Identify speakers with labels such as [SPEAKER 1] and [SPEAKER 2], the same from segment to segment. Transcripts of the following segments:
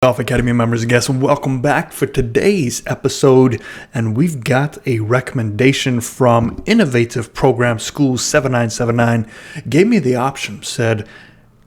[SPEAKER 1] Golf Academy members and guests, welcome back for today's episode. And we've got a recommendation from Innovative Program School 7979. Gave me the option, said,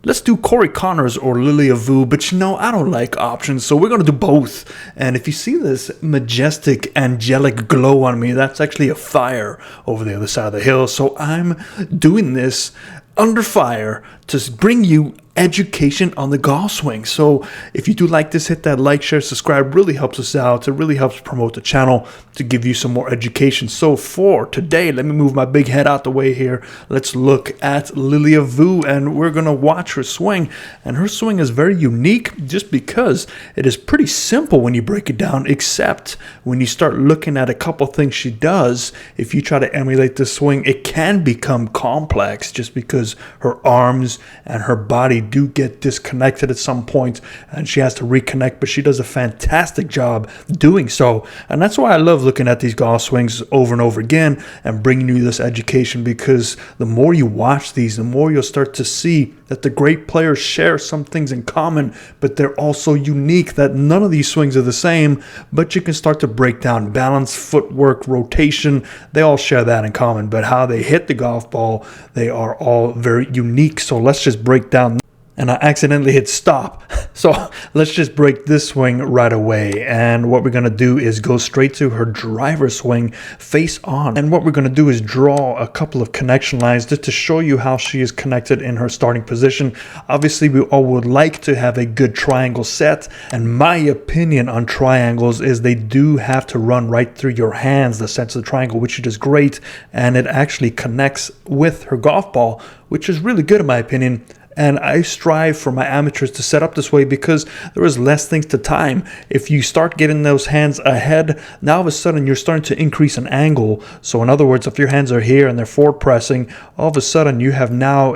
[SPEAKER 1] let's do Corey Conners or Lilia Vu, but I don't like options, so we're going to do both. And if you see this majestic, angelic glow on me, that's actually a fire over the other side of the hill. So I'm doing this under fire to bring you education on the golf swing. So if you do like this, hit that like, share, subscribe. Really helps us out. It really helps promote the channel to give you some more education. So for today, let me move my big head out the way here. Let's look at Lilia Vu, and we're going to watch her swing. And her swing is very unique just because it is pretty simple when you break it down, except when you start looking at a couple things she does. If you try to emulate this swing, it can become complex just because her arms and her body do get disconnected at some point and she has to reconnect, but she does a fantastic job doing so. And that's why I love looking at these golf swings over and over again and bringing you this education, because the more you watch these, the more you'll start to see that the great players share some things in common, but they're also unique, that none of these swings are the same, but you can start to break down balance, footwork, rotation. They all share that in common, but how they hit the golf ball, they are all very unique. So let's just break down. And I accidentally hit stop. So let's just break this swing right away. And what we're going to do is go straight to her driver swing face on. And what we're going to do is draw a couple of connection lines just to show you how she is connected in her starting position. Obviously, we all would like to have a good triangle set. And my opinion on triangles is they do have to run right through your hands, the sense of the triangle, which she does great. And it actually connects with her golf ball, which is really good in my opinion. And I strive for my amateurs to set up this way because there is less things to time. If you start getting those hands ahead, now all of a sudden you're starting to increase an angle. So in other words, if your hands are here and they're forward pressing, all of a sudden you have now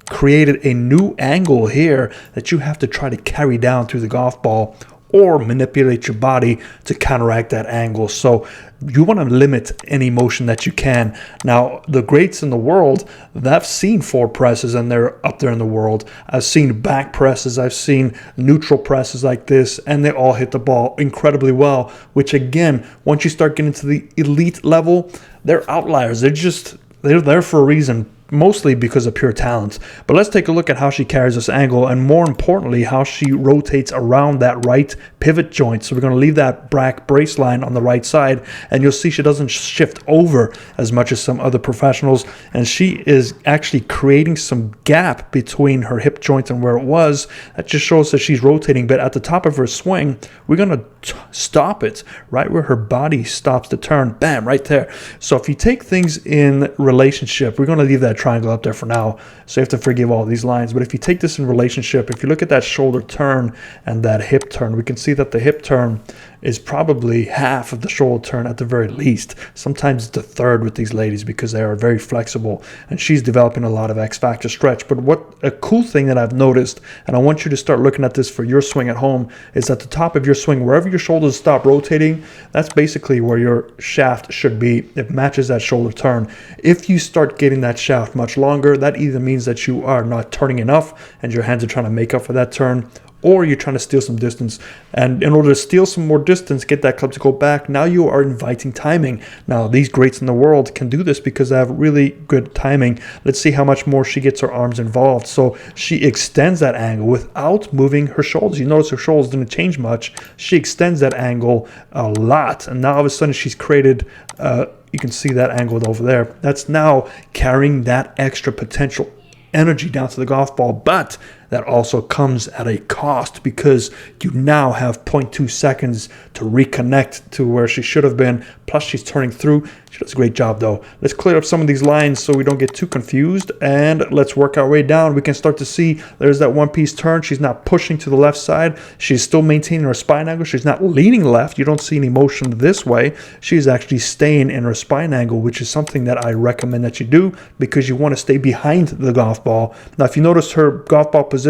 [SPEAKER 1] created a new angle here that you have to try to carry down through the golf ball or manipulate your body to counteract that angle. So you want to limit any motion that you can. Now, the greats in the world, I've seen forward presses and they're up there in the world. I've seen back presses, I've seen neutral presses like this, and they all hit the ball incredibly well, which again, once you start getting to the elite level, they're outliers. They're there for a reason, mostly because of pure talent. But let's take a look at how she carries this angle, and more importantly, how she rotates around that right pivot joint. So we're going to leave that back brace line on the right side, and you'll see she doesn't shift over as much as some other professionals, and she is actually creating some gap between her hip joint and where it was. That just shows that she's rotating, but at the top of her swing, we're going to stop it right where her body stops to turn. Bam, right there. So if you take things in relationship, we're going to leave that triangle up there for now, so you have to forgive all these lines. But if you take this in relationship, if you look at that shoulder turn and that hip turn, we can see that the hip turn is probably half of the shoulder turn at the very least. Sometimes it's a third with these ladies because they are very flexible, and she's developing a lot of X factor stretch. But what a cool thing that I've noticed, and I want you to start looking at this for your swing at home, is at the top of your swing, wherever your shoulders stop rotating, that's basically where your shaft should be. It matches that shoulder turn. If you start getting that shaft much longer, that either means that you are not turning enough and your hands are trying to make up for that turn, or you're trying to steal some distance. And in order to steal some more distance, get that club to go back, now you are inviting timing. Now, these greats in the world can do this because they have really good timing. Let's see how much more she gets her arms involved. So she extends that angle without moving her shoulders. You notice her shoulders didn't change much. She extends that angle a lot. And now all of a sudden she's created, you can see that angle over there. That's now carrying that extra potential energy down to the golf ball, but that also comes at a cost because you now have 0.2 seconds to reconnect to where she should have been. Plus, she's turning through. She does a great job, though. Let's clear up some of these lines so we don't get too confused, and let's work our way down. We can start to see there's that one-piece turn. She's not pushing to the left side. She's still maintaining her spine angle. She's not leaning left. You don't see any motion this way. She's actually staying in her spine angle, which is something that I recommend that you do because you want to stay behind the golf ball. Now, if you notice her golf ball position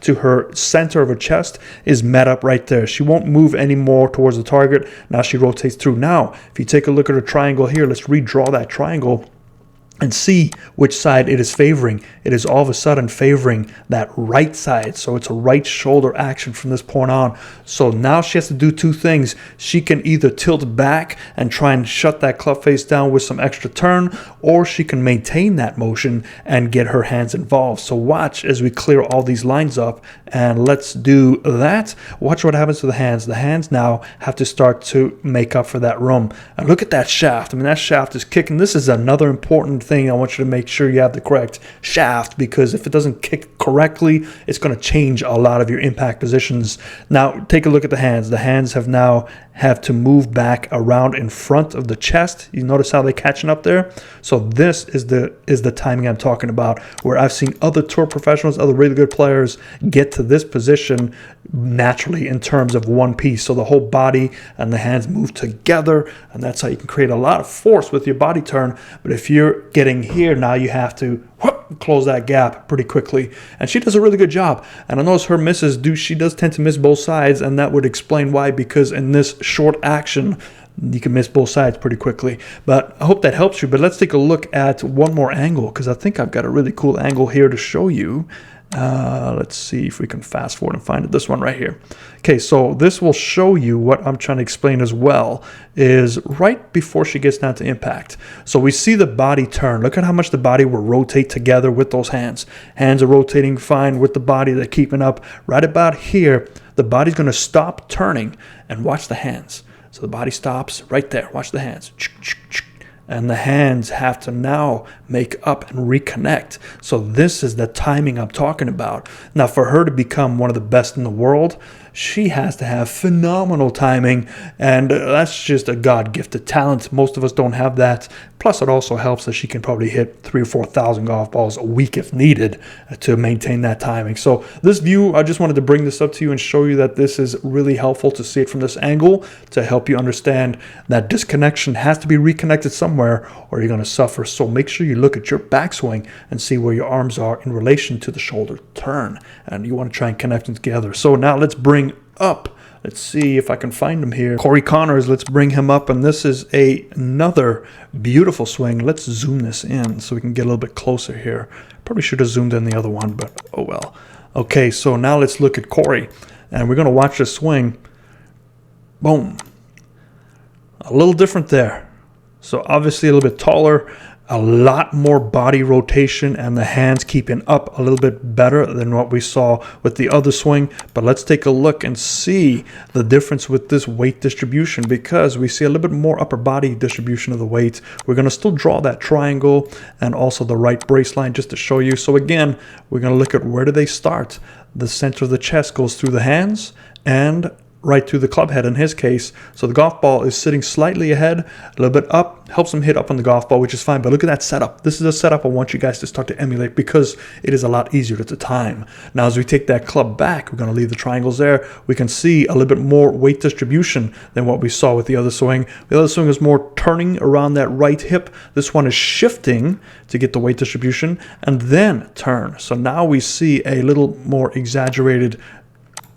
[SPEAKER 1] to her center of her chest is met up right there. She won't move any more towards the target. Now she rotates through. Now, if you take a look at her triangle here, let's redraw that triangle. and see which side it is favoring. It is all of a sudden favoring that right side. So it's a right shoulder action from this point on. So now she has to do two things. She can either tilt back and try and shut that club face down with some extra turn, or she can maintain that motion and get her hands involved. So watch as we clear all these lines up, and let's do that. Watch what happens to the hands. The hands now have to start to make up for that room. And look at that shaft. I mean, that shaft is kicking. This is another important thing. I want you to make sure you have the correct shaft, because if it doesn't kick correctly, it's going to change a lot of your impact positions. Now, take a look at the hands. The hands have to move back around in front of the chest. You notice how they're catching up there? So this is the timing I'm talking about, where I've seen other tour professionals, other really good players get to this position naturally in terms of one piece. So the whole body and the hands move together, and that's how you can create a lot of force with your body turn. But if you're getting here, now you have to close that gap pretty quickly, and she does a really good job. And I notice her misses she does tend to miss both sides, and that would explain why, because in this short action you can miss both sides pretty quickly. But I hope that helps you. But let's take a look at one more angle, because I think I've got a really cool angle here to show you. Let's see if we can fast forward and find it. This one right here. Okay, so this will show you what I'm trying to explain as well, is right before she gets down to impact. So we see the body turn. Look at how much the body will rotate together with those hands. Hands are rotating fine with the body. They're keeping up. Right about here, the body's going to stop turning, and watch the hands. So the body stops right there. Watch the hands. And the hands have to now make up and reconnect. So this is the timing I'm talking about. Now, for her to become one of the best in the world, she has to have phenomenal timing, and that's just a God-gifted talent. Most of us don't have that. Plus, it also helps that she can probably hit 3,000 or 4,000 golf balls a week if needed to maintain that timing. So this view, I just wanted to bring this up to you and show you that this is really helpful to see it from this angle, to help you understand that disconnection has to be reconnected somewhere, or you're going to suffer. So make sure you look at your backswing and see where your arms are in relation to the shoulder turn, and you want to try and connect them together. So now let's bring up, let's see if I can find him here, Corey Conners. Let's bring him up, and this is another beautiful swing. Let's zoom this in so we can get a little bit closer here. Probably should have zoomed in the other one, but oh well. Okay, so now let's look at Corey, and we're going to watch this swing. Boom. A little different there. So obviously a little bit taller, a lot more body rotation, and the hands keeping up a little bit better than what we saw with the other swing. But let's take a look and see the difference with this weight distribution, because we see a little bit more upper body distribution of the weight. We're going to still draw that triangle and also the right brace line just to show you. So again, we're going to look at where do they start. The center of the chest goes through the hands and right through the club head in his case. So the golf ball is sitting slightly ahead, a little bit up, helps him hit up on the golf ball, which is fine. But look at that setup. This is a setup I want you guys to start to emulate, because it is a lot easier at the time. Now, as we take that club back, we're going to leave the triangles there. We can see a little bit more weight distribution than what we saw with the other swing. The other swing is more turning around that right hip. This one is shifting to get the weight distribution and then turn. So now we see a little more exaggerated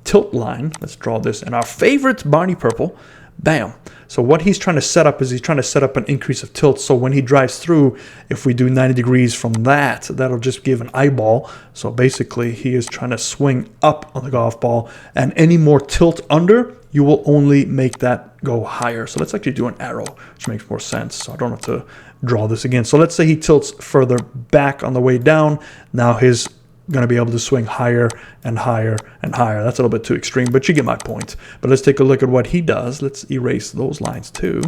[SPEAKER 1] tilt line. Let's draw this in our favorite Barney purple. Bam. So what he's trying to set up is he's trying to set up an increase of tilt. So when he drives through, if we do 90 degrees from that, that'll just give an eyeball. So basically he is trying to swing up on the golf ball, and any more tilt under, you will only make that go higher. So let's actually do an arrow, which makes more sense. So I don't have to draw this again. So let's say he tilts further back on the way down. Now his going to be able to swing higher and higher and higher. That's a little bit too extreme, but you get my point. But let's take a look at what he does. Let's erase those lines too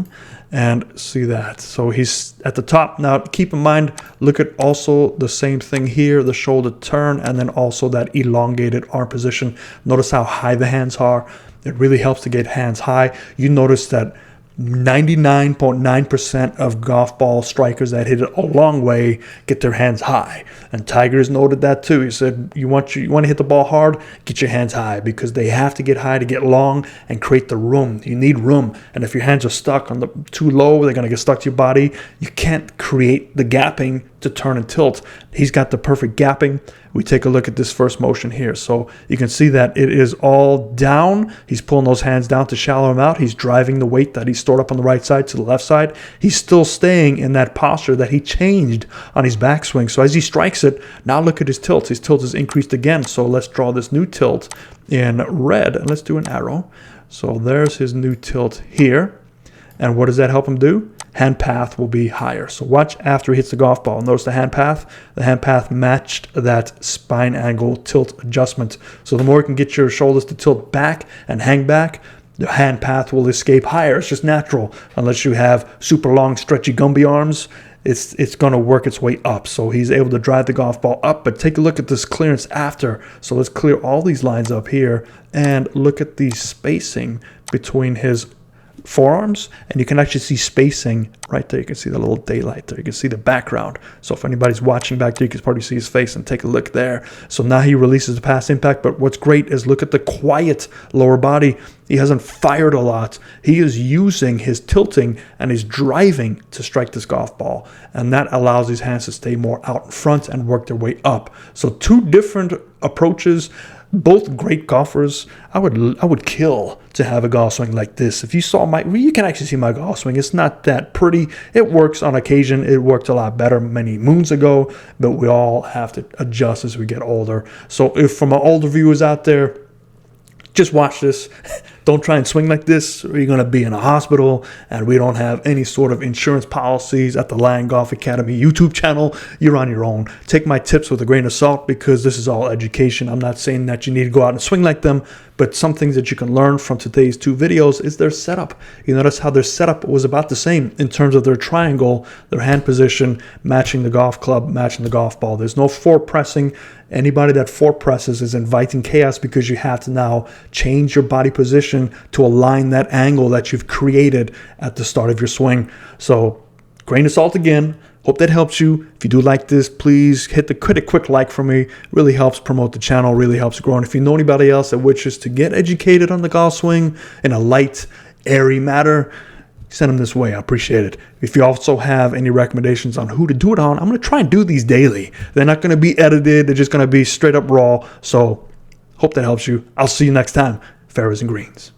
[SPEAKER 1] and see that. So he's at the top. Now keep in mind, look at also the same thing here, the shoulder turn, and then also that elongated arm position. Notice how high the hands are. It really helps to get hands high. You notice that 99.9% of golf ball strikers that hit it a long way get their hands high. And Tiger's noted that too. He said, you want to hit the ball hard, get your hands high, because they have to get high to get long and create the room. You need room. And if your hands are stuck on the too low, they're going to get stuck to your body. You can't create the gapping to turn and tilt. He's got the perfect gapping. We take a look at this first motion here. So you can see that it is all down. He's pulling those hands down to shallow him out. He's driving the weight that he stored up on the right side to the left side. He's still staying in that posture that he changed on his backswing. So as he strikes it, now look at his tilt. His tilt is increased again. So let's draw this new tilt in red, and let's do an arrow. So there's his new tilt here. And what does that help him do? Hand path will be higher. So watch after he hits the golf ball. Notice the hand path. The hand path matched that spine angle tilt adjustment. So the more you can get your shoulders to tilt back and hang back, the hand path will escape higher. It's just natural. Unless you have super long, stretchy Gumby arms, it's going to work its way up. So he's able to drive the golf ball up. But take a look at this clearance after. So let's clear all these lines up here and look at the spacing between his forearms, and you can actually see spacing right there. You can see the little daylight there. You can see the background. So if anybody's watching back there, you can probably see his face and take a look there. So now he releases the pass impact, but what's great is look at the quiet lower body. He hasn't fired a lot. He is using his tilting and his driving to strike this golf ball, and that allows his hands to stay more out in front and work their way up. So two different approaches. Both great golfers. I would kill to have a golf swing like this. If you saw you can actually see my golf swing. It's not that pretty. It works on occasion. It worked a lot better many moons ago, but we all have to adjust as we get older. So if from our older viewers out there, just watch this. Don't try and swing like this, or you're going to be in a hospital, and we don't have any sort of insurance policies at the Lion Golf Academy YouTube channel. You're on your own. Take my tips with a grain of salt, because this is all education. I'm not saying that you need to go out and swing like them, but some things that you can learn from today's two videos is their setup. You notice how their setup was about the same in terms of their triangle, their hand position, matching the golf club, matching the golf ball. There's no forward pressing. Anybody that forward presses is inviting chaos, because you have to now change your body position to align that angle that you've created at the start of your swing. So grain of salt again. Hope that helps you. If you do like this, please hit a quick like for me. Really helps promote the channel, really helps grow. And if you know anybody else that wishes to get educated on the golf swing in a light, airy manner, send them this way. I appreciate it. If you also have any recommendations on who to do it on, I'm going to try and do these daily. They're not going to be edited. They're just going to be straight up raw. So hope that helps you. I'll see you next time. Fairways and greens.